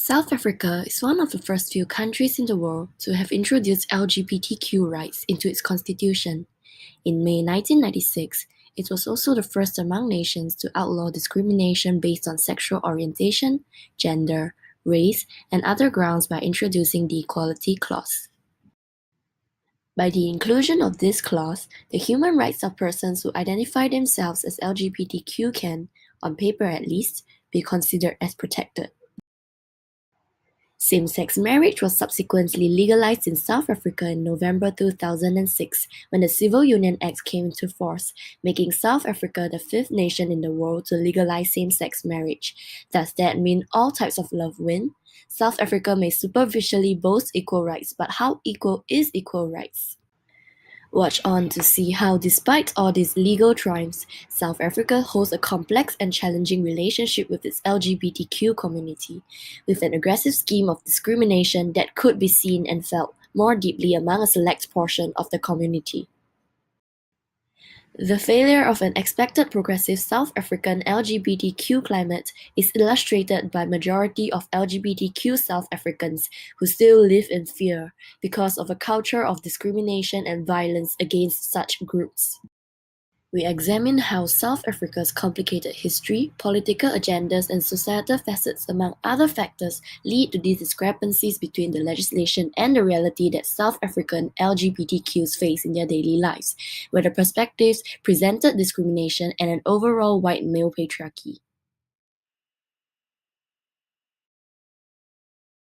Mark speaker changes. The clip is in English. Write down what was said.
Speaker 1: South Africa is one of the first few countries in the world to have introduced LGBTQ rights into its constitution. In May 1996, it was also the first among nations to outlaw discrimination based on sexual orientation, gender, race, and other grounds by introducing the Equality Clause. By the inclusion of this clause, the human rights of persons who identify themselves as LGBTQ can, on paper at least, be considered as protected. Same-sex marriage was subsequently legalized in South Africa in November 2006 when the Civil Union Act came into force, making South Africa the fifth nation in the world to legalize same-sex marriage. Does that mean all types of love win? South Africa may superficially boast equal rights, but how equal is equal rights? Watch on to see how, despite all these legal triumphs, South Africa holds a complex and challenging relationship with its LGBTQ community, with an aggressive scheme of discrimination that could be seen and felt more deeply among a select portion of the community. The failure of an expected progressive South African LGBTQ climate is illustrated by majority of LGBTQ South Africans who still live in fear because of a culture of discrimination and violence against such groups. We examine how South Africa's complicated history, political agendas, and societal facets, among other factors, lead to these discrepancies between the legislation and the reality that South African LGBTQs face in their daily lives, where the perspectives presented discrimination and an overall white male patriarchy.